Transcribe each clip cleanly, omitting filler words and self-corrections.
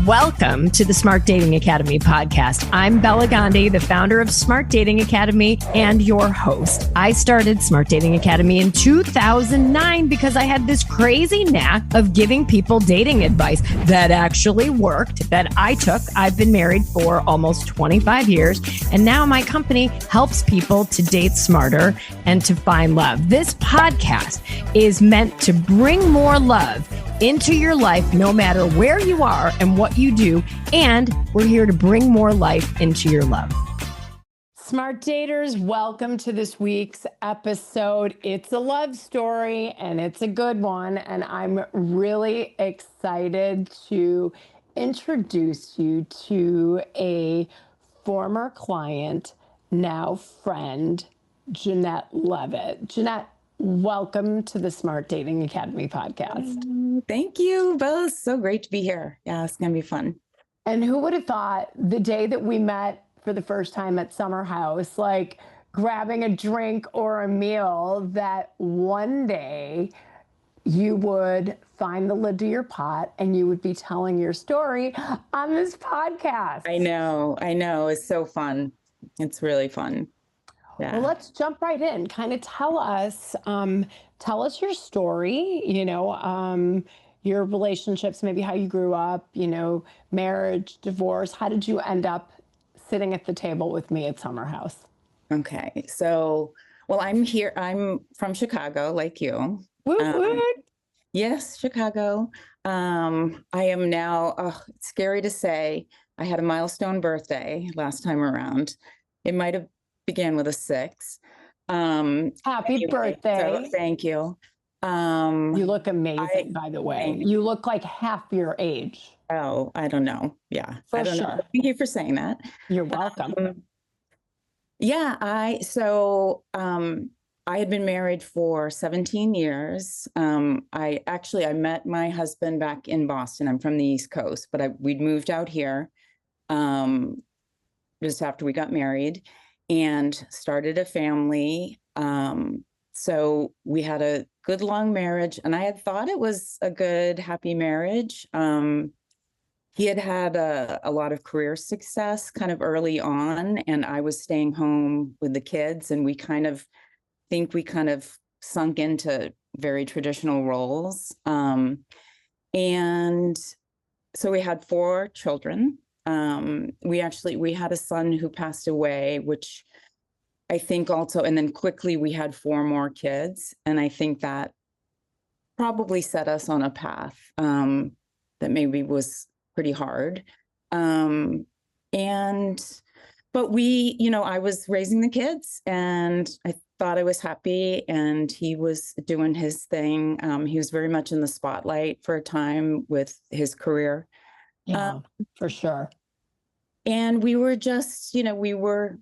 Welcome to the Smart Dating Academy podcast. I'm Bela, the founder of Smart Dating Academy and your host. I started Smart Dating Academy in 2009 because I had this crazy knack of giving people dating advice that actually worked, that I took. I've been married for almost 25 years, and now my company helps people to date smarter and to find love. This podcast is meant to bring more love into your life, no matter where you are and what you do. And we're here to bring more life into your love. Smart daters, welcome to this week's episode. It's a love story and it's a good one. And I'm really excited to introduce you to a former client, now friend, Jeannette Levitt. Jeannette, welcome to the Smart Dating Academy podcast. Thank you, Bella. It's so great to be here. Yeah, it's going to be fun. And who would have thought the day that we met for the first time at Summer House, like grabbing a drink or a meal, that one day you would find the lid to your pot and you would be telling your story on this podcast. I know. It's so fun. It's really fun. Yeah. Well, let's jump right in. Kind of tell us your story, your relationships, maybe how you grew up, marriage, divorce. How did you end up sitting at the table with me at Summer House? Okay. So, well, I'm here. I'm from Chicago, like you. Yes, Chicago. I am now, it's scary to say, I had a milestone birthday last time around. It might have began with a 6. Happy birthday. So, thank you. You look amazing, by the way. You look like half your age. Oh, I don't know. Yeah. For sure. Thank you for saying that. You're welcome. I had been married for 17 years. I met my husband back in Boston. I'm from the East Coast, but we'd moved out here just after we got married and started a family. So we had a good long marriage, and I had thought it was a good, happy marriage. He had a lot of career success kind of early on, and I was staying home with the kids, and we kind of sunk into very traditional roles. And so we had 4 children. We had a son who passed away, which I think also, and then quickly we had 4 more kids. And I think that probably set us on a path that maybe was pretty hard. But I was raising the kids and I thought I was happy, and he was doing his thing. He was very much in the spotlight for a time with his career. Yeah, for sure. And we were just, we were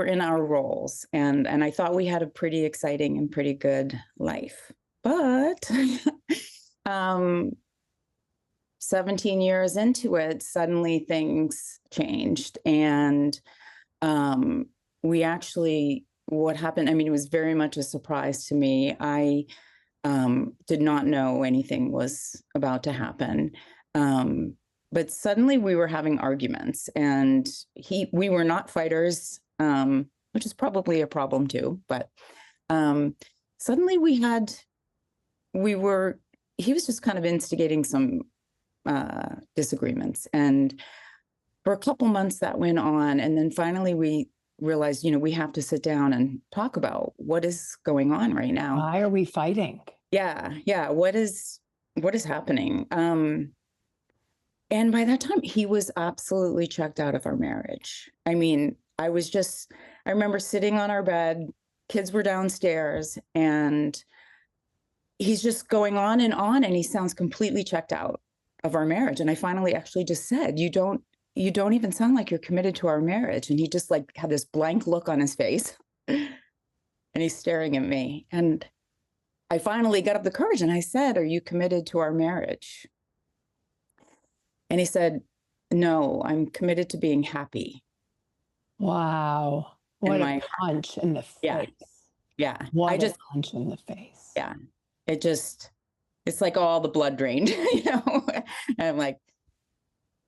in our roles, and I thought we had a pretty exciting and pretty good life. But 17 years into it, suddenly things changed. And what happened, it was very much a surprise to me. I did not know anything was about to happen. But suddenly we were having arguments, and we were not fighters, which is probably a problem too. But suddenly he was just kind of instigating some disagreements. And for a couple months that went on. And then finally we realized, we have to sit down and talk about what is going on right now. Why are we fighting? Yeah. What is happening? And by that time, he was absolutely checked out of our marriage. I remember sitting on our bed, kids were downstairs, and he's just going on, and he sounds completely checked out of our marriage. And I finally actually just said, you don't even sound like you're committed to our marriage. And he just had this blank look on his face and he's staring at me. And I finally got up the courage and I said, "Are you committed to our marriage?" And he said, "No, I'm committed to being happy." Wow. What a punch in the face. Yeah. What a punch in the face. Yeah. It's like all the blood drained, And I'm like,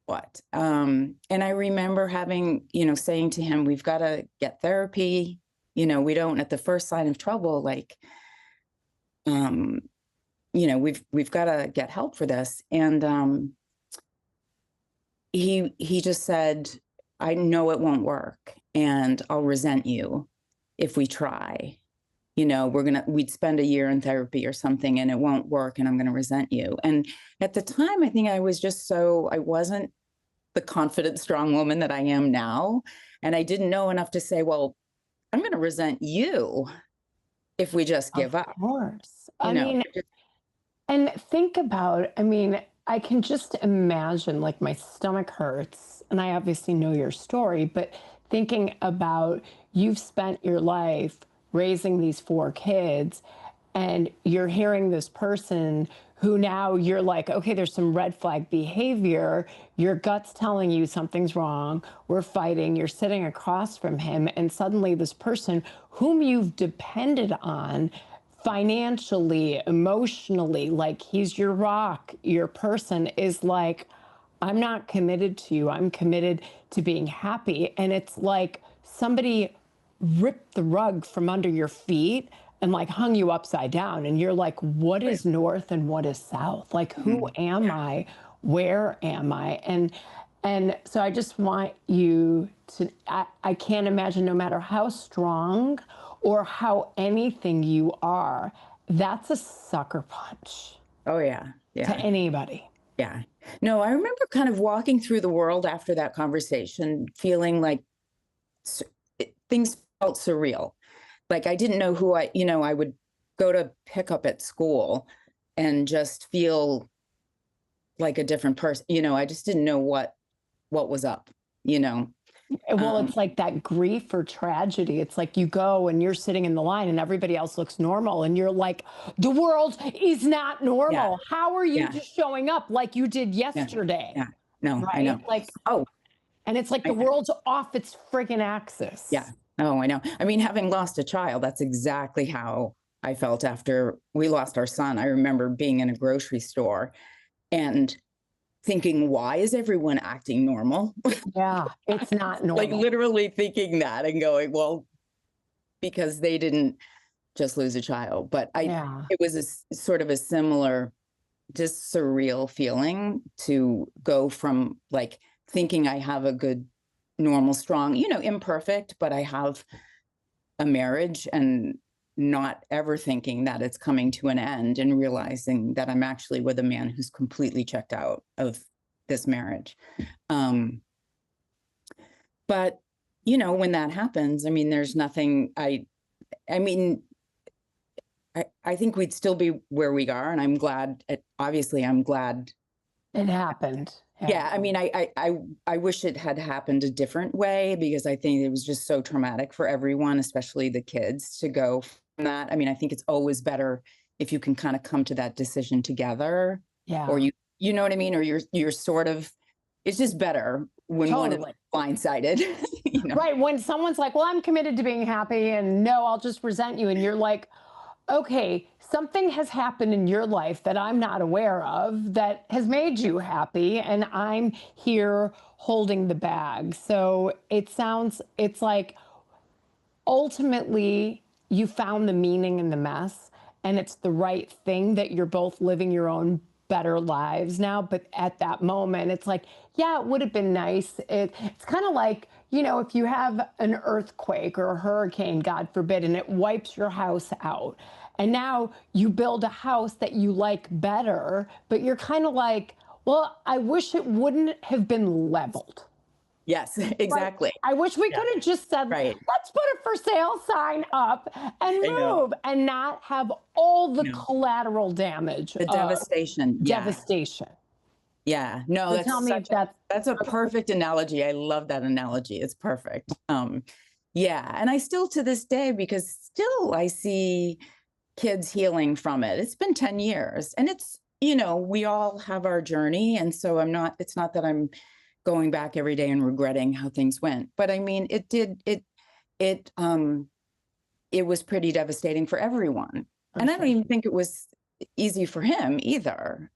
what? And I remember having, saying to him, we've got to get therapy. We don't, at the first sign of trouble, like, we've got to get help for this. And he just said, I know it won't work, and I'll resent you if we try. We'd spend a year in therapy or something and it won't work, and I'm going to resent you. And at the time, I think I wasn't the confident, strong woman that I am now. And I didn't know enough to say, well, I'm going to resent you if we just give up. Of course. And think about, I can just imagine, like, my stomach hurts, and I obviously know your story, but thinking about, you've spent your life raising these 4 kids, and you're hearing this person who now you're like, okay, there's some red flag behavior. Your gut's telling you something's wrong. We're fighting. You're sitting across from him. And suddenly this person whom you've depended on financially, emotionally, like he's your rock, your person, is like, I'm not committed to you. I'm committed to being happy. And it's like somebody ripped the rug from under your feet and like hung you upside down. And you're like, what is north and what is south? Like, who am I? Where am I? And so I just want you to, I can't imagine, no matter how strong or how anything you are, that's a sucker punch. Oh, yeah. Yeah. To anybody. Yeah. No, I remember kind of walking through the world after that conversation, feeling like things felt surreal. Like I didn't know who I would go to pick up at school and just feel like a different person. I just didn't know what was up, Well, it's like that grief or tragedy. It's like you go and you're sitting in the line and everybody else looks normal. And you're like, the world is not normal. Yeah. How are you just showing up like you did yesterday? Yeah. No, right? I know. Like, and it's like the world's off its friggin' axis. Yeah. Oh, I know. Having lost a child, that's exactly how I felt after we lost our son. I remember being in a grocery store and thinking, why is everyone acting normal? Yeah, it's not normal. Like literally thinking that and going, well, because they didn't just lose a child. But it was a sort of a similar, just surreal feeling to go from like thinking I have a good, normal, strong, imperfect, but I have a marriage, and not ever thinking that it's coming to an end, and realizing that I'm actually with a man who's completely checked out of this marriage. But, when that happens, there's nothing, I think we'd still be where we are. And I'm glad, I'm glad it happened. Yeah. I wish it had happened a different way, because I think it was just so traumatic for everyone, especially the kids, to go from that. I think it's always better if you can kind of come to that decision together. Yeah. Or you know what I mean? Or you're sort of, it's just better when one is blindsided. Right. When someone's like, well, I'm committed to being happy, and no, I'll just resent you. And you're like, okay, something has happened in your life that I'm not aware of that has made you happy, and I'm here holding the bag. So it's like ultimately you found the meaning in the mess, and it's the right thing that you're both living your own better lives now. But at that moment, it's like, yeah, it would have been nice. It's kind of like, if you have an earthquake or a hurricane, God forbid, and it wipes your house out, and now you build a house that you like better, but you're kind of like, well, I wish it wouldn't have been leveled. Yes, exactly. Right? I wish we could have just said, let's put a for sale sign up and move, and not have all the collateral damage. The devastation. Devastation. Yeah. No, so tell me if that's a perfect analogy. I love that analogy. It's perfect. Yeah. And I still, to this day, because still I see kids healing from it. It's been 10 years, and it's, we all have our journey. And so it's not that I'm going back every day and regretting how things went, but it was pretty devastating for everyone. And I don't even think it was easy for him either,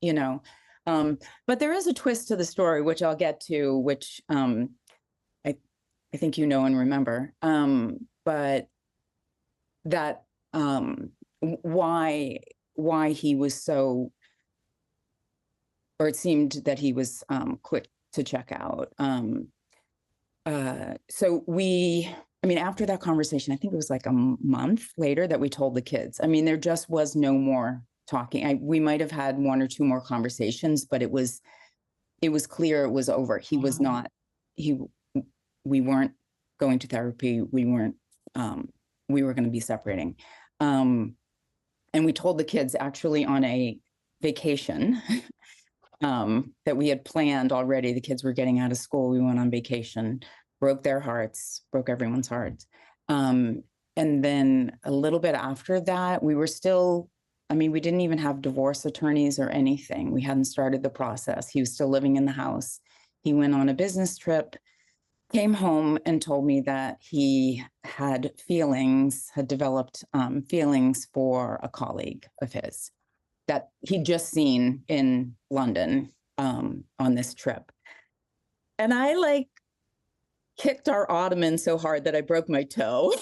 But there is a twist to the story, which I'll get to, which I think you know and remember. But that why he was so, or it seemed that he was quick to check out. So after that conversation, I think it was like a month later that we told the kids. I mean, there just was no more talking. We might have had one or two more conversations, but it was clear it was over. He was not, we weren't going to therapy. We were going to be separating. And we told the kids actually on a vacation that we had planned already. The kids were getting out of school. We went on vacation, broke their hearts, broke everyone's hearts. And then a little bit after that, we were still, we didn't even have divorce attorneys or anything. We hadn't started the process. He was still living in the house. He went on a business trip, came home and told me that he had developed feelings for a colleague of his that he'd just seen in London on this trip. And I kicked our ottoman so hard that I broke my toe.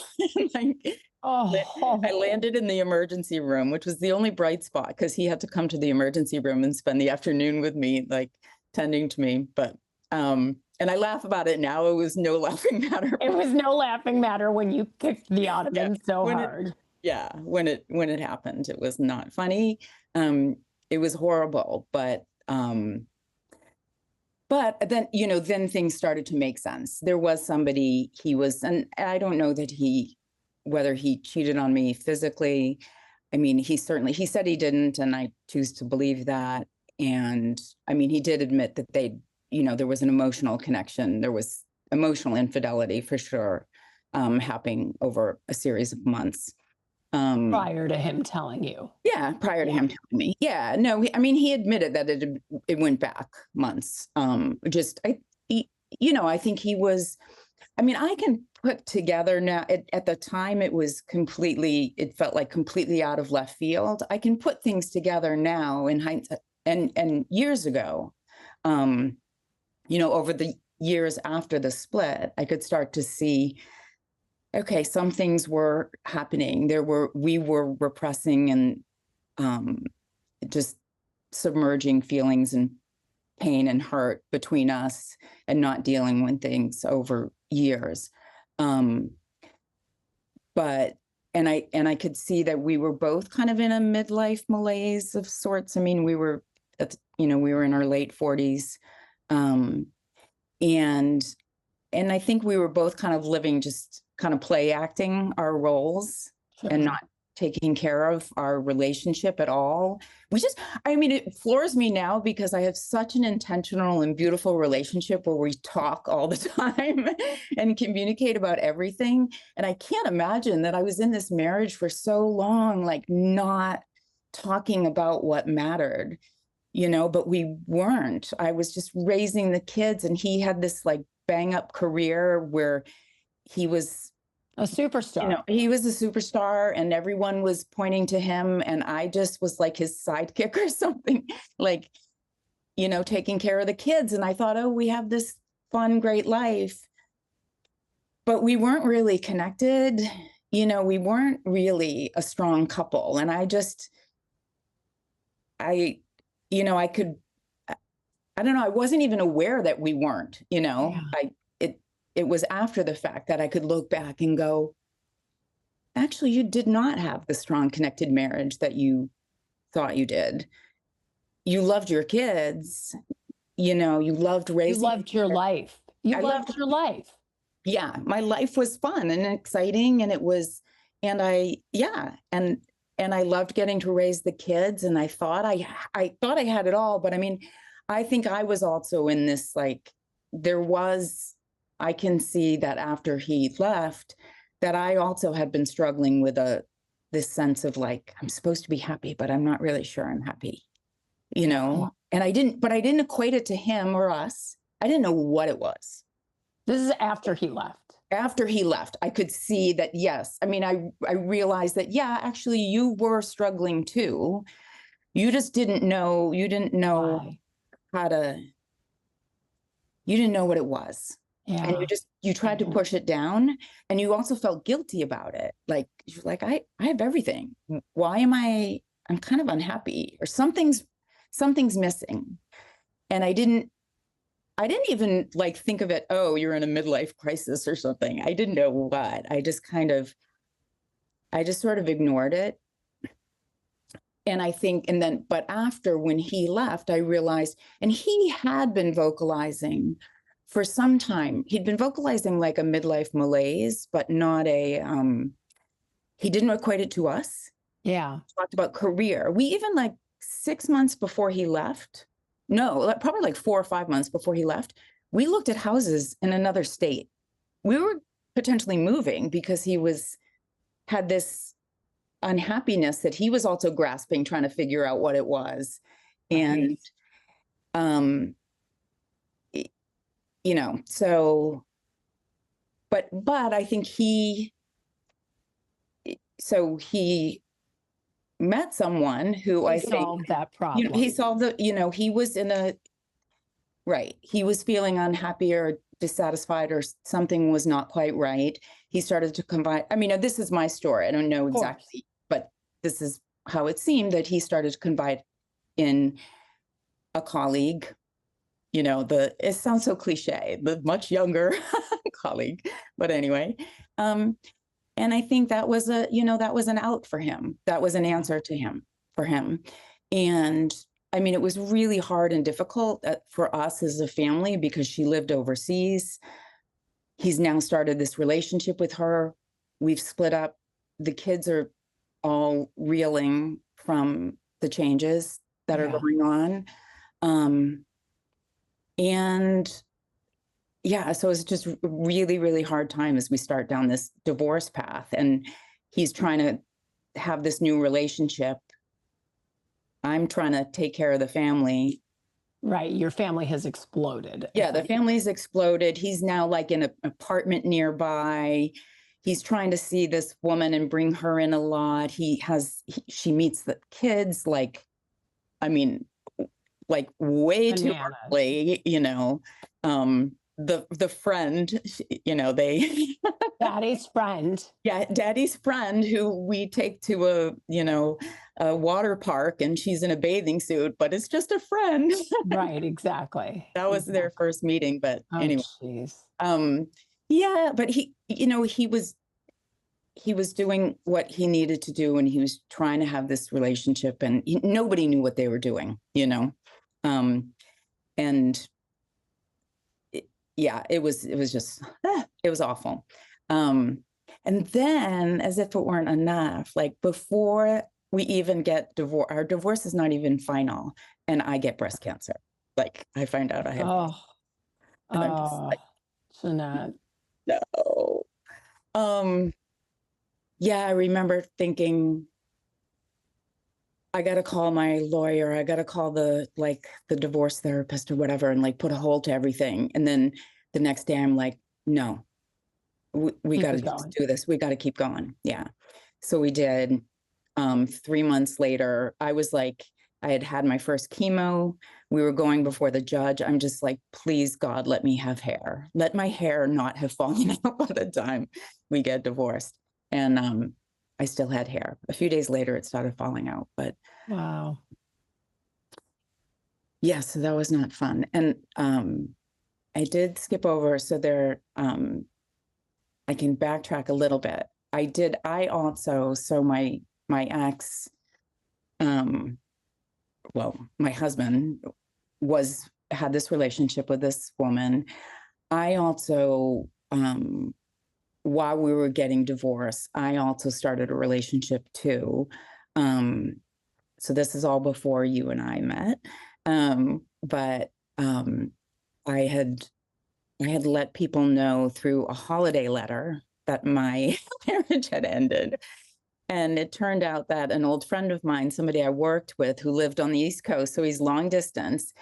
I landed in the emergency room, which was the only bright spot because he had to come to the emergency room and spend the afternoon with me, tending to me. But and I laugh about it now. It was no laughing matter. It was no laughing matter when you kicked the ottoman so hard. When it happened, it was not funny. It was horrible, but then, then things started to make sense. There was somebody and I don't know whether he cheated on me physically. He said he didn't, and I choose to believe that. And he did admit that there was an emotional connection. There was emotional infidelity for sure, happening over a series of months. Prior to him telling you. Yeah, prior to him telling me. Yeah, no, he admitted that it went back months. I think he was, I can put together now, at the time it felt like completely out of left field. I can put things together now in hindsight and years ago, over the years after the split, I could start to see, okay, some things were happening. We were repressing and just submerging feelings and pain and hurt between us and not dealing with things over years. I could see that we were both kind of in a midlife malaise of sorts. We were in our late 40s. And I think we were both kind of living, just kind of play acting our roles. Sure. And not taking care of our relationship at all. It floors me now because I have such an intentional and beautiful relationship where we talk all the time and communicate about everything. And I can't imagine that I was in this marriage for so long, not talking about what mattered, but we weren't. I was just raising the kids, and he had this bang up career where he was a superstar. He was a superstar and everyone was pointing to him, and I just was like his sidekick or something, taking care of the kids. And I thought, oh, we have this fun, great life, but we weren't really connected. We weren't really a strong couple. And I don't know, I wasn't even aware that we weren't, Yeah. It was after the fact that I could look back and go, actually, you did not have the strong connected marriage that you thought you did. You loved your kids, you loved raising. You loved your life. You loved your life. Yeah. My life was fun and exciting. And I loved getting to raise the kids. And I thought I had it all, but I think I was also in this, I can see that after he left, that I also had been struggling with this sense of I'm supposed to be happy, but I'm not really sure I'm happy, and I didn't equate it to him or us. I didn't know what it was. This is after he left. After he left, I could see that, yes. I realized that, yeah, actually you were struggling too. You just didn't know. You didn't know. Why? you didn't know what it was. Yeah. And you tried to push it down, and you also felt guilty about it. Like, you're like, I have everything. Why am I'm kind of unhappy, or something's missing. And I didn't even like think of it, oh, you're in a midlife crisis or something. I didn't know what. I just sort of ignored it. And I think, but after, when he left, I realized, and he had been vocalizing for some time. He'd been vocalizing like a midlife malaise, but not he didn't equate it to us. Yeah. Talked about career. We even, like 6 months before he left, no, probably like 4 or 5 months before he left, we looked at houses in another state. We were potentially moving because he had this unhappiness that he was also grasping, trying to figure out what it was. And, so, but I think he met someone who I think solved that problem. He solved he was he was feeling unhappy or dissatisfied, or something was not quite right. He started to combine, this is my story, I don't know exactly, but this is how it seemed, that he started to confide in a colleague, it sounds so cliche, the much younger colleague, but anyway, and I think that was that was an out for him. That was an answer for him. And it was really hard and difficult for us as a family, because she lived overseas. He's now started this relationship with her. We've split up. The kids are all reeling from the changes that are going on. So it's just really, really hard time as we start down this divorce path, and he's trying to have this new relationship. I'm trying to take care of the family. Right. Your family has exploded. Yeah, the family's exploded. He's now like in an apartment nearby. He's trying to see this woman and bring her in a lot. She meets the kids, like way too early, the friend, they daddy's friend. Yeah, daddy's friend, who we take to a water park, and she's in a bathing suit, but it's just a friend. Right, exactly. That was their first meeting, but anyway. Geez. Yeah, but he was doing what he needed to do, and he was trying to have this relationship, and nobody knew what they were doing, and it was just, it was awful. And then, as if it weren't enough, like before we even get divorced, our divorce is not even final, and I get breast cancer. Like, I find out I have. And I'm just like, Jeannette. No. I remember thinking, I got to call my lawyer. I got to call the divorce therapist or whatever, and like put a hold to everything. And then the next day I'm like, no, we got to do this. We got to keep going. Yeah. So we did. 3 months later, I was like, I had my first chemo. We were going before the judge. I'm just like, please, God, let me have hair. Let my hair not have fallen out by the time we get divorced. And I still had hair. A few days later, it started falling out. But wow. Yeah, so that was not fun. And I did skip over. So there, I can backtrack a little bit. My ex, my husband had this relationship with this woman. I also, while we were getting divorced, I also started a relationship too. So this is all before you and I met. But I had let people know through a holiday letter that my marriage had ended. And it turned out that an old friend of mine, somebody I worked with who lived on the East Coast, so he's long distance,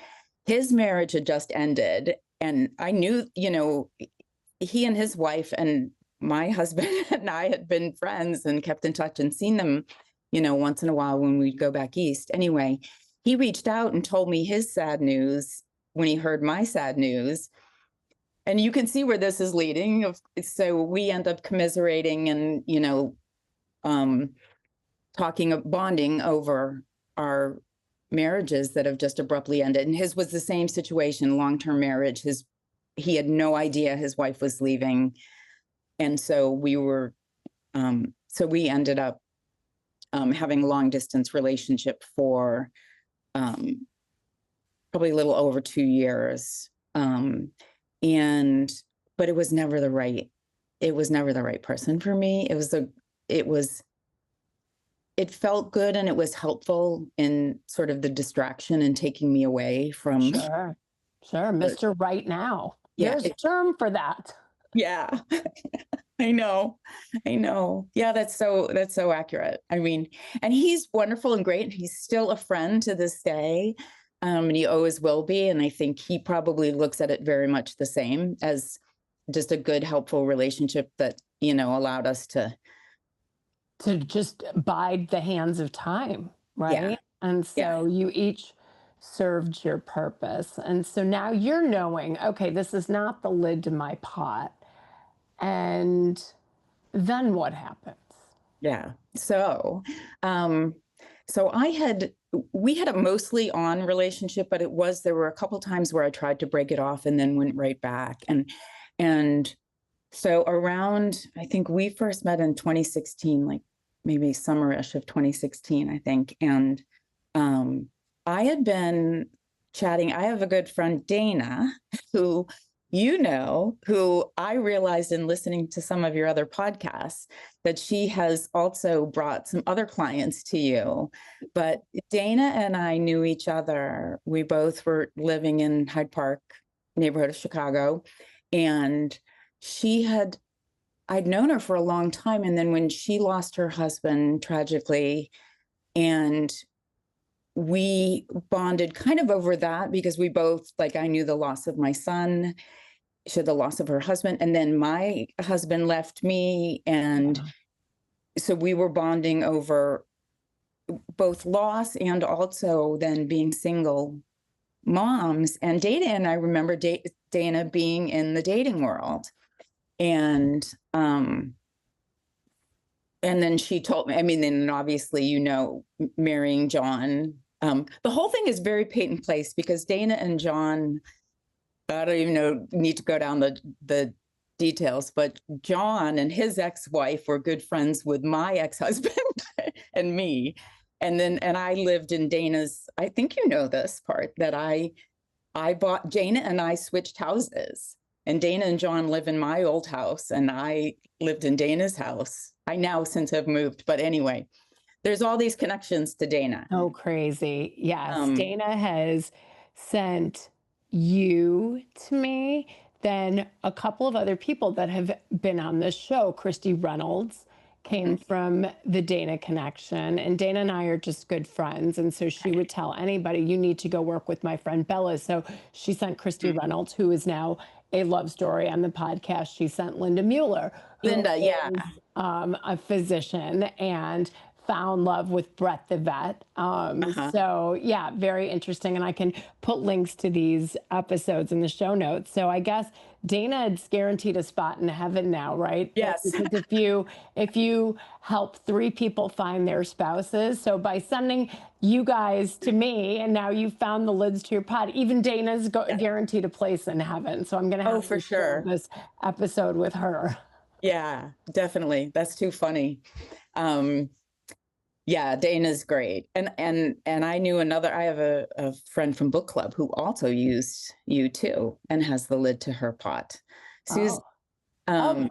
his marriage had just ended. And I knew, he and his wife and my husband and I had been friends and kept in touch and seen them, once in a while when we'd go back east. Anyway, he reached out and told me his sad news when he heard my sad news. And you can see where this is leading. So we end up commiserating and, bonding over our marriages that have just abruptly ended. And his was the same situation, long-term marriage. He had no idea his wife was leaving. And so we ended up having a long distance relationship for probably a little over 2 years. But it was never the right person for me. It felt good and it was helpful in sort of the distraction and taking me away from. Sure. Mr. Right Now. Yeah, There's a term for that. Yeah. I know. Yeah, that's so accurate. I mean, and he's wonderful and great. He's still a friend to this day. And he always will be. And I think he probably looks at it very much the same as just a good, helpful relationship that, allowed us to just bide the hands of time, right? Yeah. And so you each served your purpose. And so now you're knowing, okay, this is not the lid to my pot. And then what happens? Yeah. So, we had a mostly on relationship, but there were a couple times where I tried to break it off and then went right back. And so around, I think we first met in 2016, like maybe summerish of 2016, I think. And I had been chatting. I have a good friend, Dana, who I realized in listening to some of your other podcasts that she has also brought some other clients to you. But Dana and I knew each other. We both were living in Hyde Park neighborhood of Chicago. And I'd known her for a long time. And then when she lost her husband tragically, and we bonded kind of over that because we both, I knew the loss of my son, she had the loss of her husband, and then my husband left me. And so we were bonding over both loss and also then being single moms. And Dana and I remember Dana being in the dating world. And then she told me, then obviously, marrying John. The whole thing is very patent place because Dana and John, I don't even need to go down the details, but John and his ex-wife were good friends with my ex-husband and me. And I lived in Dana's, I think this part, that I bought, Dana and I switched houses. And Dana and John live in my old house, and I lived in Dana's house. I now since have moved, but anyway, there's all these connections to Dana. Oh, crazy. Yes. Dana has sent you to me, then a couple of other people that have been on this show. Christy Reynolds came from the Dana connection, and Dana and I are just good friends. And so she would tell anybody, you need to go work with my friend Bela. So she sent Christy Reynolds, who is now a love story on the podcast. She sent Linda Mueller, who is, a physician and found love with Brett the vet. So yeah, very interesting. And I can put links to these episodes in the show notes. So I guess Dana is guaranteed a spot in heaven now, right? Yes. Because if you help 3 people find their spouses, so by sending you guys to me, and now you've found the lids to your pot, even Dana's guaranteed a place in heaven. So I'm going to have to share this episode with her. Yeah, definitely. That's too funny. Yeah, Dana's great. And I knew I have a friend from book club who also used you too and has the lid to her pot. Susie.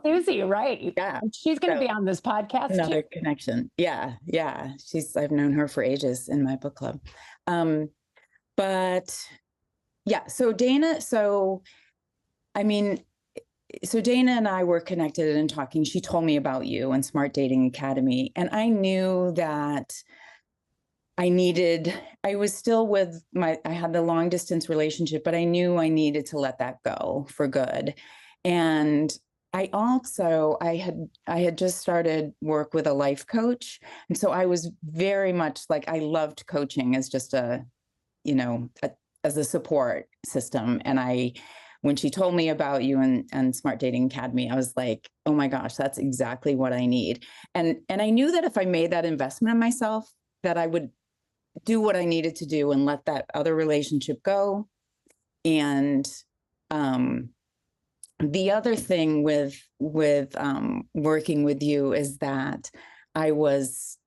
Susie, right. Yeah. She's going to be on this podcast another too. Connection. Yeah. I've known her for ages in my book club. But yeah, so Dana and I were connected and talking. She told me about you and Smart Dating Academy. And I knew that I was still with I had the long distance relationship, but I knew I needed to let that go for good. And I had just started work with a life coach. And so I was very much I loved coaching as just a as a support system. And when she told me about you and Smart Dating Academy, I was like, oh my gosh, that's exactly what I need. And I knew that if I made that investment in myself, that I would do what I needed to do and let that other relationship go. And the other thing with working with you is that I was,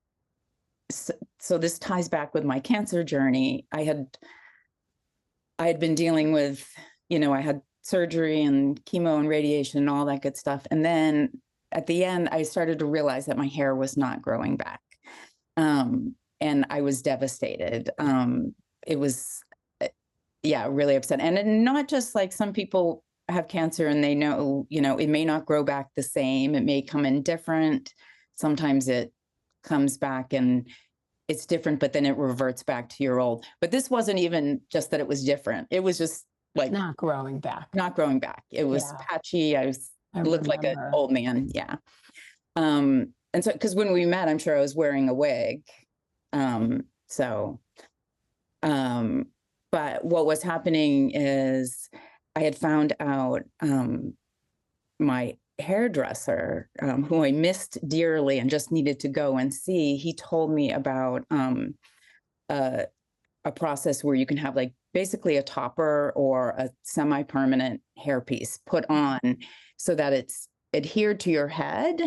so this ties back with my cancer journey. I had been dealing with, I had surgery and chemo and radiation and all that good stuff. And then at the end, I started to realize that my hair was not growing back. And I was devastated. It was, really upset. And not just like some people have cancer and they know, it may not grow back the same. It may come in different. Sometimes it comes back and it's different, but then it reverts back to your old. But this wasn't even just that it was different. It was just like not growing back. It was patchy. I looked like an old man. Yeah. And so, because when we met, I'm sure I was wearing a wig. But what was happening is I had found out my hairdresser, who I missed dearly and just needed to go and see, he told me about a process where you can have like basically a topper or a semi-permanent hairpiece put on so that it's adhered to your head.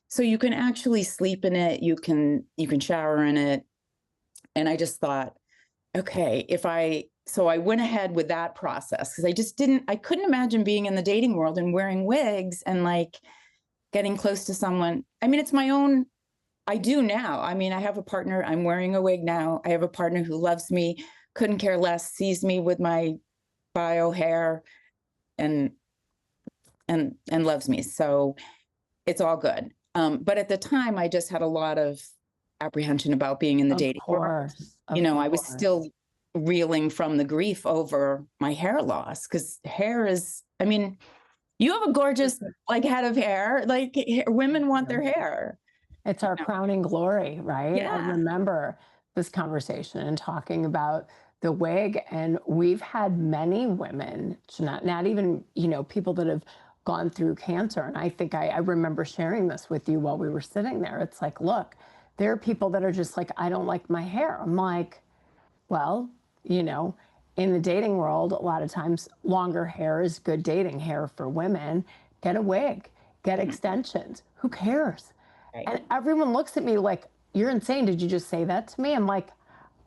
So you can actually sleep in it, you can shower in it. And I just thought, okay, so I went ahead with that process because I couldn't imagine being in the dating world and wearing wigs and like getting close to someone. I mean, it's my own, I do now. I mean, I have a partner, I'm wearing a wig now. I have a partner who loves me, couldn't care less, sees me with my bio hair and loves me. So it's all good. But at the time I just had a lot of apprehension about being in the dating world. I was still reeling from the grief over my hair loss because hair is, I mean, you have a gorgeous like head of hair, like women want their hair. It's our crowning glory, right? Yeah. I remember this conversation and talking about the wig, and we've had many women, not even, people that have gone through cancer. And I think I remember sharing this with you while we were sitting there. It's like, look, there are people that are just like, I don't like my hair. I'm like, well, in the dating world, a lot of times longer hair is good dating hair for women. Get a wig, get extensions. Who cares? Right. And everyone looks at me like, you're insane. Did you just say that to me? I'm like,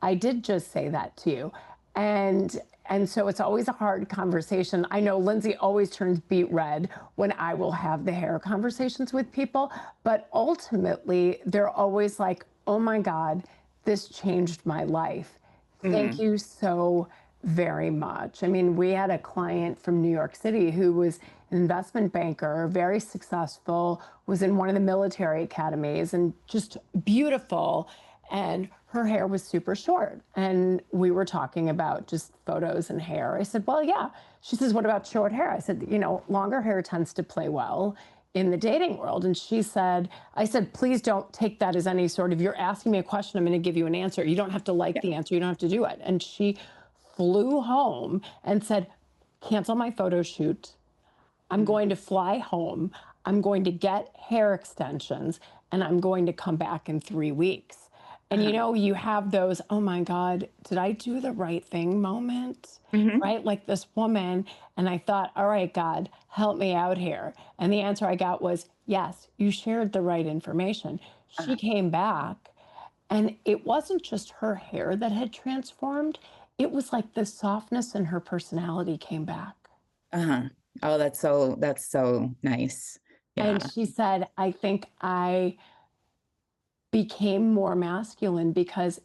I did just say that to you. And so it's always a hard conversation. I know Lindsay always turns beet red when I will have the hair conversations with people, but ultimately they're always like, oh my God, this changed my life. Thank you so very much. I mean, we had a client from New York City who was an investment banker, very successful, was in one of the military academies and just beautiful. And her hair was super short. And we were talking about just photos and hair. I said, well, yeah. She says, what about short hair? I said, longer hair tends to play well in the dating world. And I said, please don't take that as any sort of, you're asking me a question, I'm going to give you an answer. You don't have to like the answer. You don't have to do it. And she flew home and said, cancel my photo shoot. I'm going to fly home. I'm going to get hair extensions and I'm going to come back in 3 weeks. And you have those, oh my God, did I do the right thing moment? Right? Like this woman. And I thought, all right, God, help me out here. And the answer I got was, yes, you shared the right information. She came back and it wasn't just her hair that had transformed. It was like the softness in her personality came back. Oh, that's so nice. Yeah. And she said, I think I became more masculine because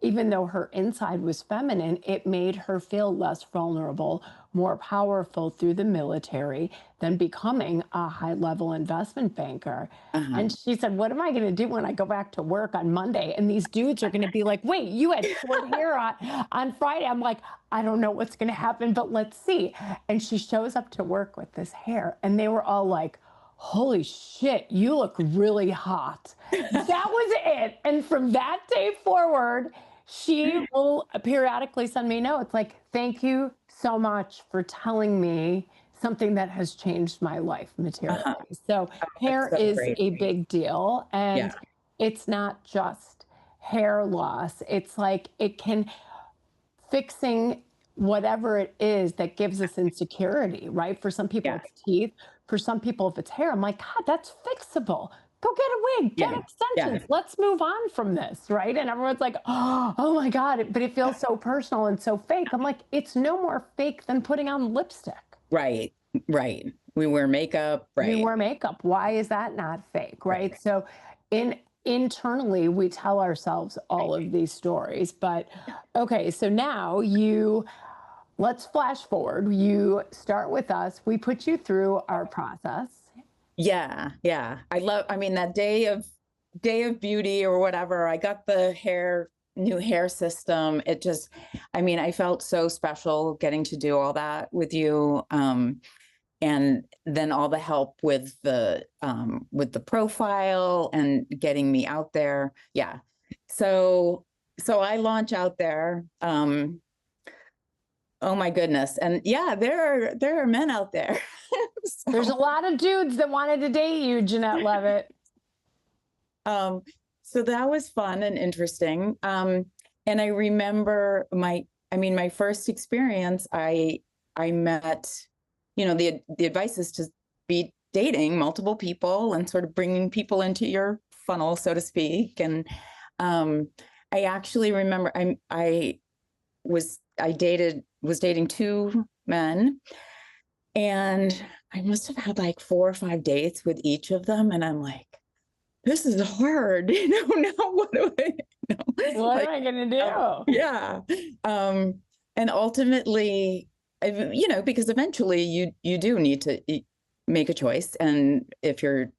even though her inside was feminine, it made her feel less vulnerable, more powerful through the military than becoming a high-level investment banker. And she said, what am I going to do when I go back to work on Monday? And these dudes are going to be like, wait, you had short hair on Friday. I'm like, I don't know what's going to happen, but let's see. And she shows up to work with this hair, and they were all like, holy shit, you look really hot. That was it. And from that day forward, she will periodically send me notes like, thank you so much for telling me something that has changed my life materially. Uh-huh. So hair That's so is great. a big deal. And Yeah. it's not just hair loss. It's like it can fixing whatever it is that gives us insecurity, right? For some people, Yeah. it's teeth. For some people, if it's hair, I'm like, God, that's fixable. Go get a wig, get Yeah. extensions. Yeah. Let's move on from this, right? And everyone's like, oh my God, but it feels so personal and so fake. I'm like, it's no more fake than putting on lipstick. Right. Right. We wear makeup. We Right. wear makeup. Why is that not fake, Right. right? So internally, we tell ourselves all of these stories. But okay, so now let's flash forward. You start with us. We put you through our process. Yeah. Yeah. I mean, that day of beauty or whatever, I got the new hair system. It just, I mean, I felt so special getting to do all that with you. And then all the help with the profile and getting me out there. Yeah. So I launch out there. Oh my goodness. And yeah, there are men out there. There's a lot of dudes that wanted to date you, Jeannette Levitt. So that was fun and interesting. And I remember my first experience, I met, the advice is to be dating multiple people and sort of bringing people into your funnel, so to speak. And I actually remember I was dating two men, and I must have had like 4 or 5 dates with each of them, and I'm like, this is hard. Now what do I, What am I going to do? yeah. And ultimately, because eventually you do need to make a choice. And if you're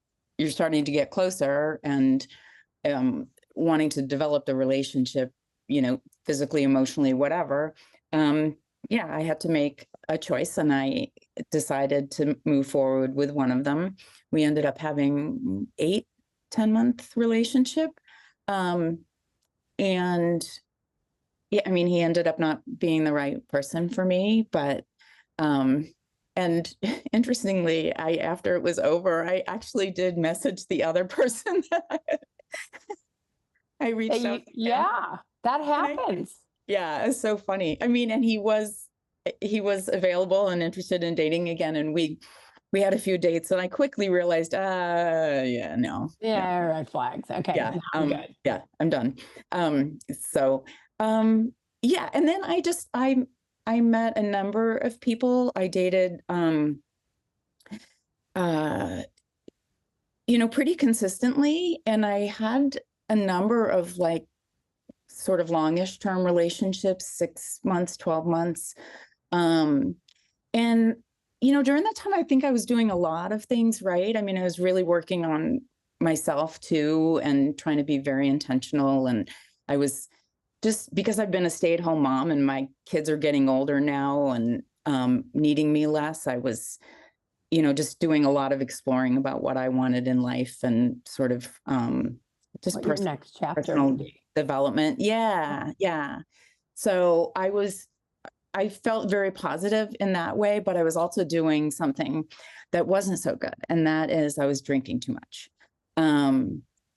starting to get closer and wanting to develop the relationship, physically, emotionally, whatever, yeah, I had to make a choice, and I decided to move forward with one of them. We ended up having 8-10 month relationship. And yeah, I mean, he ended up not being the right person for me, but and interestingly, after it was over, I actually did message the other person that I reached out to. Yeah, that happens. Yeah, it's so funny. I mean, and he was available and interested in dating again, and we had a few dates, and I quickly realized, yeah, no. Yeah, red flags. Okay, Yeah, I'm good. yeah, I'm done. Yeah, and then I met a number of people. I dated, pretty consistently, and I had a number of like sort of longish term relationships, 6 months, 12 months. And, during that time, I think I was doing a lot of things right. I mean, I was really working on myself too, and trying to be very intentional. And I was just, because I've been a stay-at-home mom and my kids are getting older now and needing me less, I was, just doing a lot of exploring about what I wanted in life and sort of just What your next chapter personal would be. development. Yeah. Yeah. So I felt very positive in that way, but I was also doing something that wasn't so good. And that is I was drinking too much.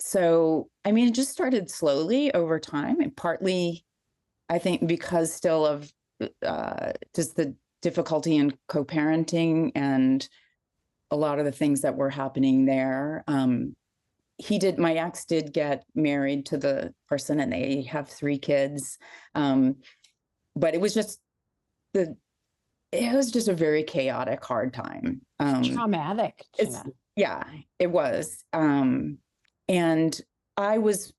So, I mean, it just started slowly over time, and partly, I think, because still of just the difficulty in co-parenting and a lot of the things that were happening there. My ex did get married to the person, and they have 3 kids. But it was just a very chaotic, hard time. Traumatic. Yeah, it was. And I was,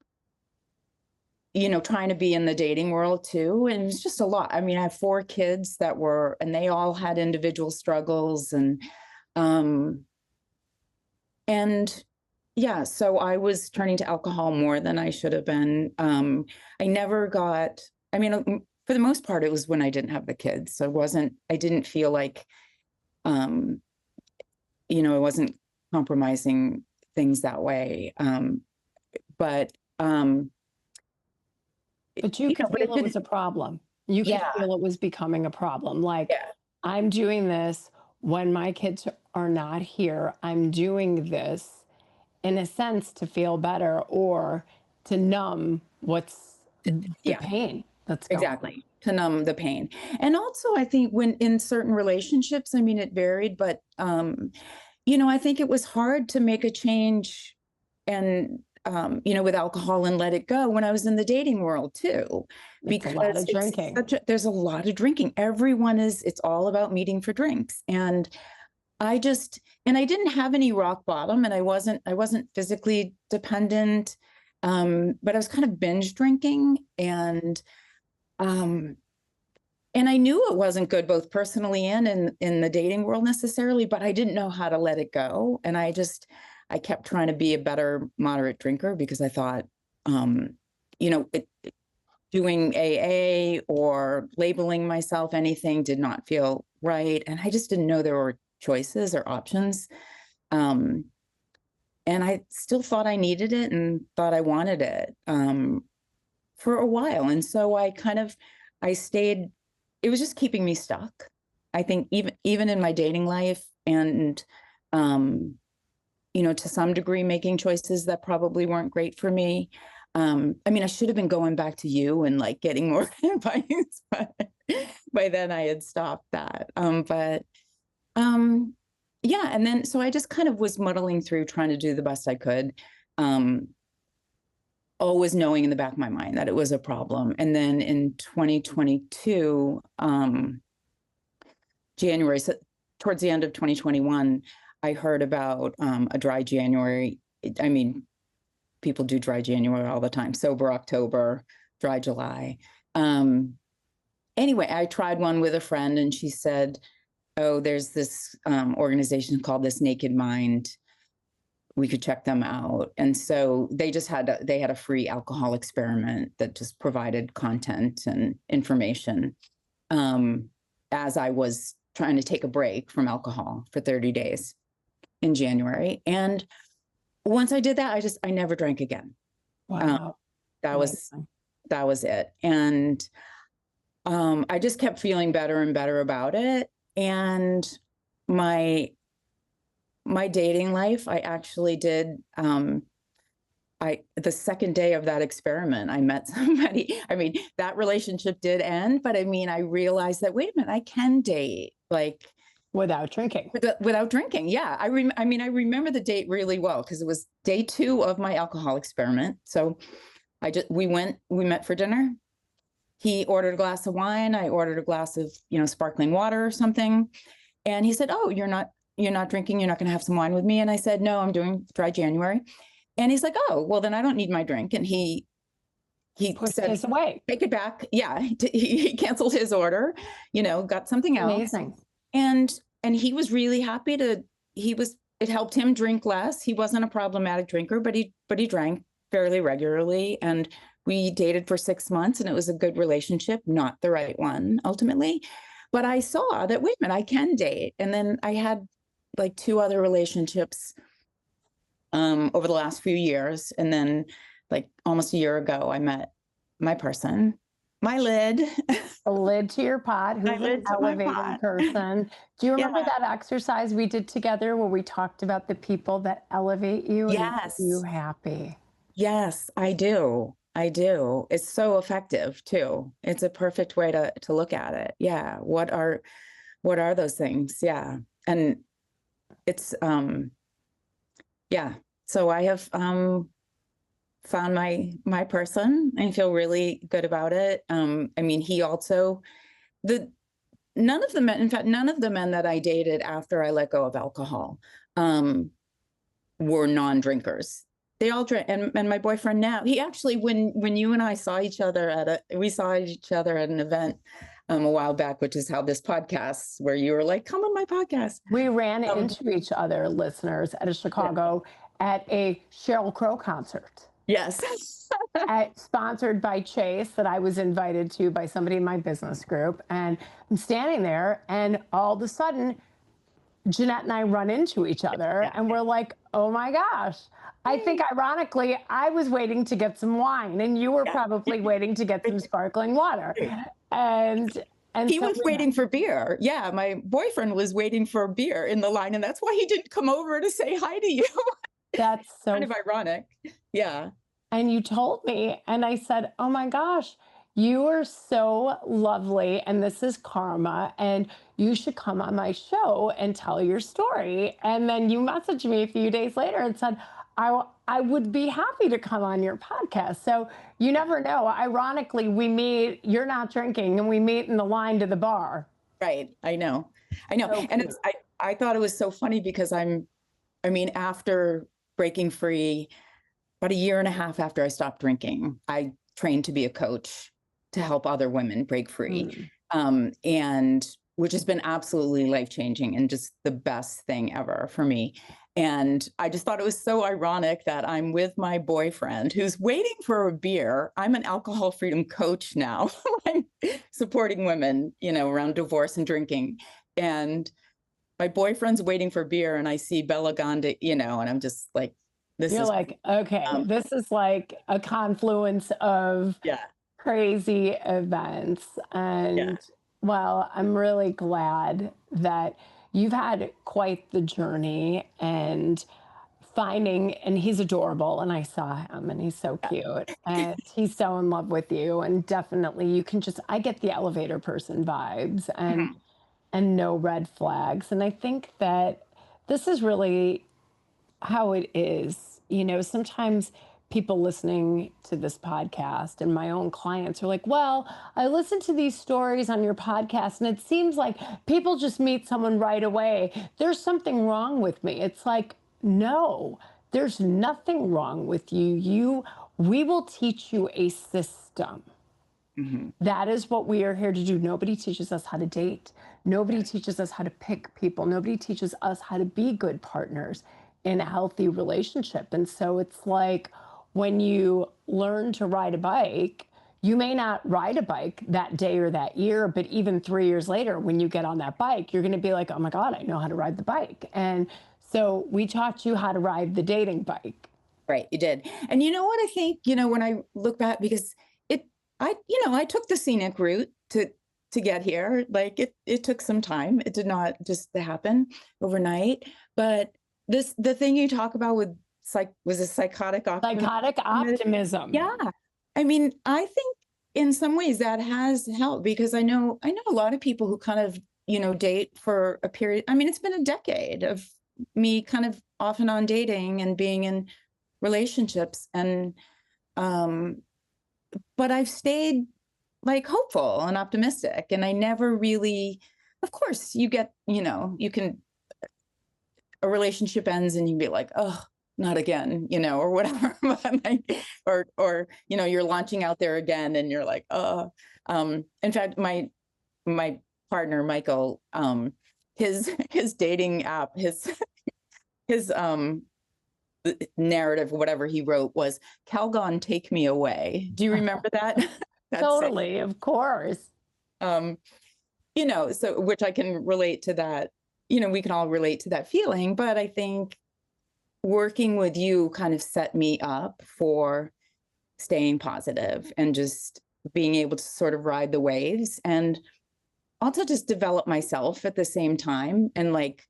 trying to be in the dating world too. And it was just a lot. I mean, I have 4 kids and they all had individual struggles, and yeah, so I was turning to alcohol more than I should have been. I never got, I mean, for the most part, it was when I didn't have the kids. So I didn't feel like, I wasn't compromising things that way. But But you could but it feel it was didn't. a problem. You could Yeah, feel it was becoming a problem. Like, yeah, I'm doing this when my kids are not here. I'm doing this in a sense to feel better or to numb what's the yeah. pain that's going on. Exactly. To numb the pain. And also I think when in certain relationships, I mean, it varied, but I think it was hard to make a change and with alcohol and let it go when I was in the dating world too, It's a lot because of drinking. there's a lot of drinking. It's all about meeting for drinks. And I just, and I didn't have any rock bottom, and I wasn't physically dependent. But I was kind of binge drinking, um, and I knew it wasn't good, both personally and in the dating world necessarily, but I didn't know how to let it go. And I kept trying to be a better moderate drinker because I thought, doing AA or labeling myself anything did not feel right. And I just didn't know there were choices or options. And I still thought I needed it and thought I wanted it for a while. And so I stayed, it was just keeping me stuck. I think even in my dating life and, to some degree, making choices that probably weren't great for me. I should have been going back to you and like getting more advice, but by then I had stopped that. Yeah. And then, so I just kind of was muddling through trying to do the best I could. Always knowing in the back of my mind that it was a problem. And then in 2022, January, so towards the end of 2021, I heard about a dry January. I mean, people do dry January all the time. Sober October, dry July. Anyway, I tried one with a friend and she said, oh, there's this organization called This Naked Mind. We could check them out. And so they had a free alcohol experiment that just provided content and information as I was trying to take a break from alcohol for 30 days in January. And once I did that, I never drank again. Wow. That was it. And I just kept feeling better and better about it. And my dating life, I actually did, the second day of that experiment, I met somebody. I mean, that relationship did end, but I mean, I realized that, wait a minute, I can date like without drinking. Without drinking. Yeah. I remember the date really well because it was day 2 of my alcohol experiment. So we met for dinner. He ordered a glass of wine. I ordered a glass of, sparkling water or something. And he said, oh, you're not drinking. You're not going to have some wine with me. And I said, no, I'm doing dry January. And he's like, oh, well, then I don't need my drink. And he pushed said, his away. Take it back. Yeah. He canceled his order, got something else. Amazing. And he was really happy it helped him drink less. He wasn't a problematic drinker, but he drank fairly regularly. And we dated for 6 months and it was a good relationship, not the right one ultimately. But I saw that, wait a minute, I can date. And then I had like 2 other relationships over the last few years. And then like almost a year ago, I met my person, my lid. A lid to your pot, who's an elevating person. Do you remember that exercise we did together where we talked about the people that elevate you and make you happy? Yes, I do. It's so effective too. It's a perfect way to look at it. Yeah. What are those things? Yeah. And it's, yeah. So I have, found my person. I feel really good about it. I mean, he also, none of the men that I dated after I let go of alcohol, were non-drinkers. They all drank. And my boyfriend now, he actually, when you and I saw each other at an event a while back, which is how this podcast, where you were like, come on my podcast. We ran into each other, listeners, at at a Sheryl Crow concert. Yes. Sponsored by Chase, that I was invited to by somebody in my business group. And I'm standing there and all of a sudden, Jeannette and I run into each other and we're like, oh my gosh, I think ironically, I was waiting to get some wine and you were probably waiting to get some sparkling water. And he so was waiting for beer. Yeah, my boyfriend was waiting for beer in the line, and that's why he didn't come over to say hi to you. that's so Kind of ironic. Yeah. And you told me, and I said, oh my gosh, you are so lovely. And this is karma. And you should come on my show and tell your story. And then you messaged me a few days later and said, I would be happy to come on your podcast. So you never know. Ironically, we meet, you're not drinking, and we meet in the line to the bar. Right. I know. So and I thought it was so funny because after breaking free, about a year and a half after I stopped drinking, I trained to be a coach to help other women break free. And which has been absolutely life-changing and just the best thing ever for me. And I just thought it was so ironic that I'm with my boyfriend who's waiting for a beer. I'm an alcohol freedom coach now. I'm supporting women, around divorce and drinking. And my boyfriend's waiting for beer, and I see Bela Gandhi, and I'm just like, You're like, okay, this is like a confluence of crazy events. And well, I'm really glad that you've had quite the journey and finding, and he's adorable. And I saw him and he's so cute and he's so in love with you. And definitely you can I get the elevator person vibes and no red flags. And I think that this is really how it is. Sometimes people listening to this podcast and my own clients are like, well, I listen to these stories on your podcast and it seems like people just meet someone right away. There's something wrong with me. It's like, no, there's nothing wrong with you. We will teach you a system. That is what we are here to do. Nobody teaches us how to date. Nobody teaches us how to pick people. Nobody teaches us how to be good partners in a healthy relationship. And so it's like when you learn to ride a bike, you may not ride a bike that day or that year, but even 3 years later, when you get on that bike, you're going to be like, oh my God, I know how to ride the bike. And so we taught you how to ride the dating bike. Right, you did. And you know what I think, when I look back, because I took the scenic route to get here. Like it took some time. It did not just happen overnight, but the thing you talk about with was a psychotic optimism. Yeah. I think in some ways that has helped, because I know a lot of people who kind of, date for a period. It's been a decade of me kind of off and on dating and being in relationships. And, but I've stayed like hopeful and optimistic. And I never really, of course you get, a relationship ends and you'd be like, oh, not again, or whatever. or you're launching out there again and you're like, oh. In fact, my partner, Michael, his dating app, his narrative, whatever he wrote, was Calgon, take me away. Do you remember that? Totally, of course. So which I can relate to that. We can all relate to that feeling, but I think working with you kind of set me up for staying positive and just being able to sort of ride the waves, and also just develop myself at the same time and like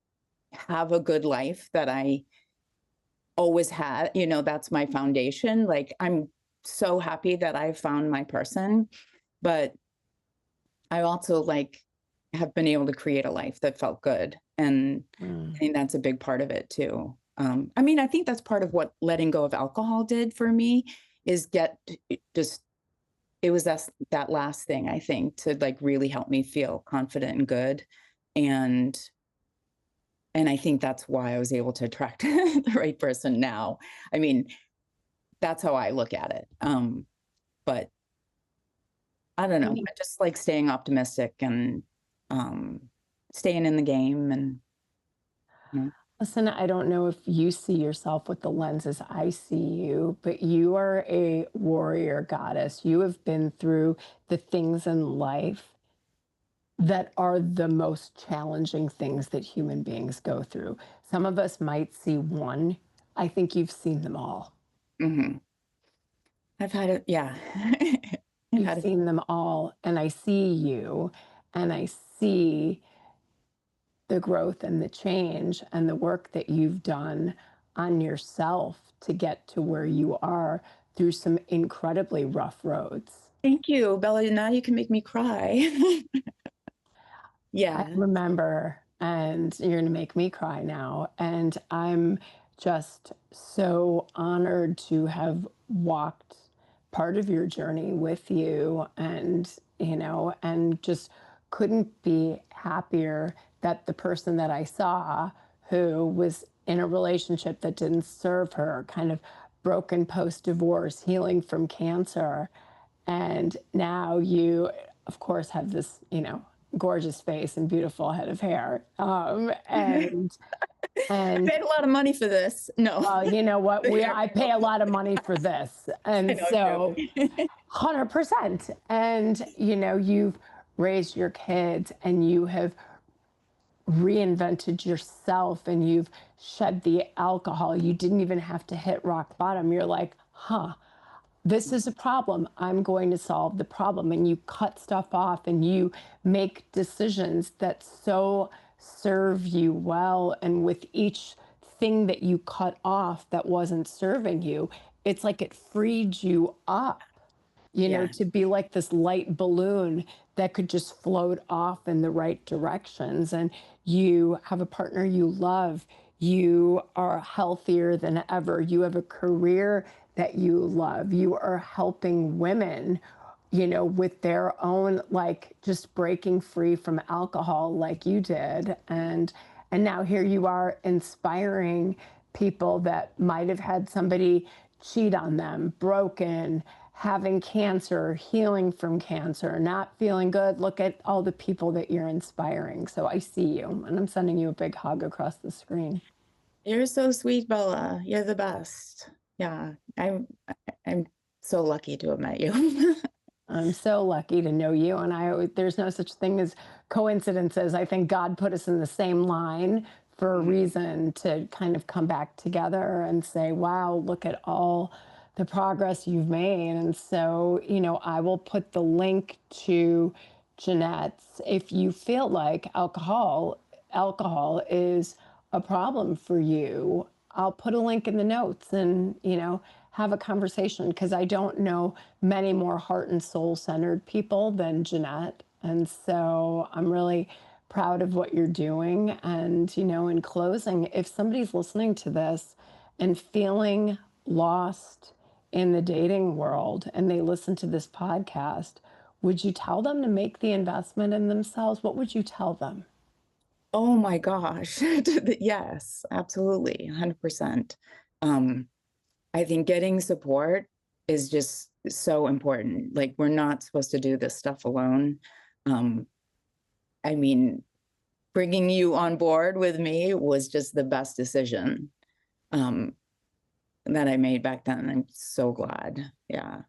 have a good life that I always had. That's my foundation. Like, I'm so happy that I found my person, but I also have been able to create a life that felt good. And I think that's a big part of it too. I think that's part of what letting go of alcohol did for me, is it was that last thing, I think, to really help me feel confident and good. And I think that's why I was able to attract the right person now. That's how I look at it. But I don't know. I just like staying optimistic and staying in the game. And listen, I don't know if you see yourself with the lenses I see you, but you are a warrior goddess. You have been through the things in life that are the most challenging things that human beings go through. Some of us might see one I think you've seen them all. Hmm. I've had it. Yeah. I've You've had it. seen them all, and I see you, and I see the growth and the change and the work that you've done on yourself to get to where you are through some incredibly rough roads. Thank you, Bella. Now you can make me cry. I Yeah. remember, and you're going to make me cry now. And I'm just so honored to have walked part of your journey with you, and, and just couldn't be happier that the person that I saw who was in a relationship that didn't serve her, kind of broken post divorce, healing from cancer. And now you, of course, have this, gorgeous face and beautiful head of hair. And Paid a lot of money for this. No. well, you know what? I pay a lot of money for this. I And know, so true. 100%. And, you've raised your kids and you have reinvented yourself and you've shed the alcohol. You didn't even have to hit rock bottom. You're like, this is a problem. I'm going to solve the problem. And you cut stuff off and you make decisions that so serve you well. And with each thing that you cut off that wasn't serving you, it's like it freed you up, Yeah. to be like this light balloon that could just float off in the right directions. And you have a partner you love. You are healthier than ever. You have a career that you love. You are helping women, with their own, like just breaking free from alcohol like you did. And now here you are inspiring people that might have had somebody cheat on them, broken, having cancer, healing from cancer, not feeling good. Look at all the people that you're inspiring. So I see you, and I'm sending you a big hug across the screen. You're so sweet, Bella. You're the best. Yeah. I'm so lucky to have met you. I'm so lucky to know you. And there's no such thing as coincidences. I think God put us in the same line for a reason, to kind of come back together and say, wow, look at all the progress you've made. And so, I will put the link to Jeannette's. If you feel like alcohol is a problem for you, I'll put a link in the notes and, have a conversation, because I don't know many more heart and soul centered people than Jeannette. And so I'm really proud of what you're doing. And, in closing, if somebody's listening to this and feeling lost in the dating world and they listen to this podcast, would you tell them to make the investment in themselves? What would you tell them? Oh my gosh. Yes, absolutely. 100%. I think getting support is just so important. Like, we're not supposed to do this stuff alone. I mean, bringing you on board with me was just the best decision that I made back then. I'm so glad. Yeah.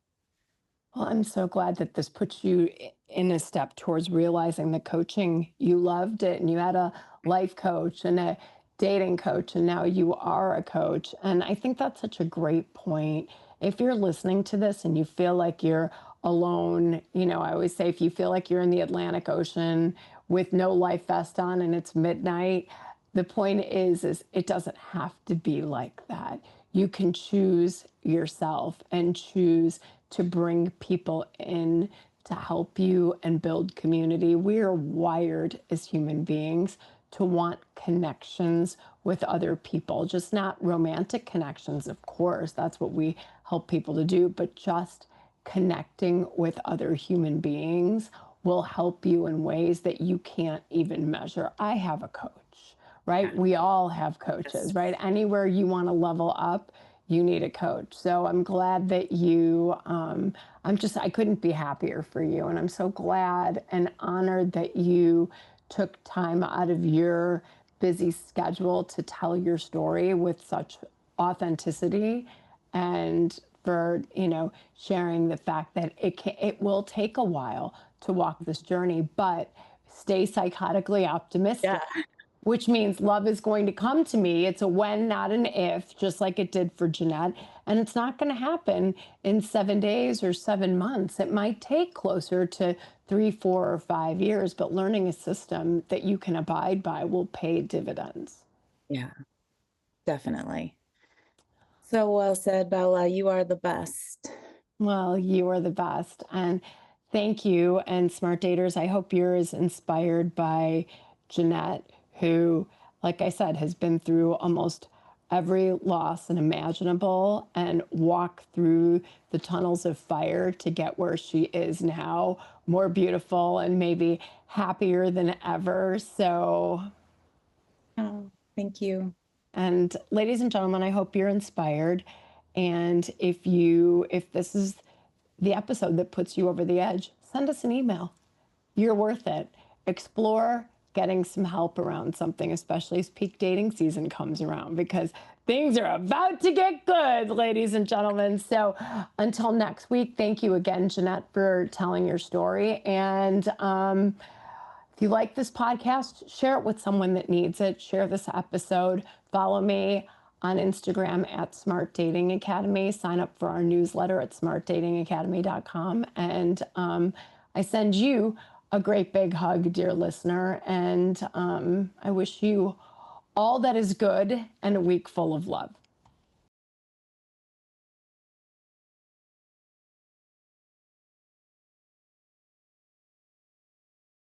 Well, I'm so glad that this puts you in a step towards realizing the coaching. You loved it, and you had a life coach and a dating coach, and now you are a coach. And I think that's such a great point. If you're listening to this and you feel like you're alone, I always say, if you feel like you're in the Atlantic Ocean with no life vest on and it's midnight, the point is it doesn't have to be like that. You can choose yourself and choose to bring people in to help you and build community. We are wired as human beings to want connections with other people, just not romantic connections, of course. That's what we help people to do, but just connecting with other human beings will help you in ways that you can't even measure. I have a coach, right? Yeah. We all have coaches, right? Anywhere you want to level up, you need a coach. So I'm glad that you, I couldn't be happier for you. And I'm so glad and honored that you took time out of your busy schedule to tell your story with such authenticity, and for, sharing the fact that it will take a while to walk this journey, but stay psychotically optimistic. Yeah. which means love is going to come to me. It's a when, not an if, just like it did for Jeannette. And it's not going to happen in 7 days or 7 months. It might take closer to 3, 4, or 5 years, but learning a system that you can abide by will pay dividends. Yeah, definitely. So well said, Bella. You are the best. Well, you are the best. And thank you. And Smart Daters, I hope you're as inspired by Jeannette, who, like I said, has been through almost every loss and imaginable and walked through the tunnels of fire to get where she is now, more beautiful and maybe happier than ever. So, Oh, thank you. and ladies and gentlemen, I hope you're inspired. And if this is the episode that puts you over the edge, send us an email. You're worth it. Explore getting some help around something, especially as peak dating season comes around, because things are about to get good, ladies and gentlemen. So until next week, thank you again, Jeannette, for telling your story. And if you like this podcast, share it with someone that needs it. Share this episode. Follow me on Instagram at Smart Dating Academy. Sign up for our newsletter at smartdatingacademy.com. And I send you a great big hug, dear listener. And I wish you all that is good and a week full of love.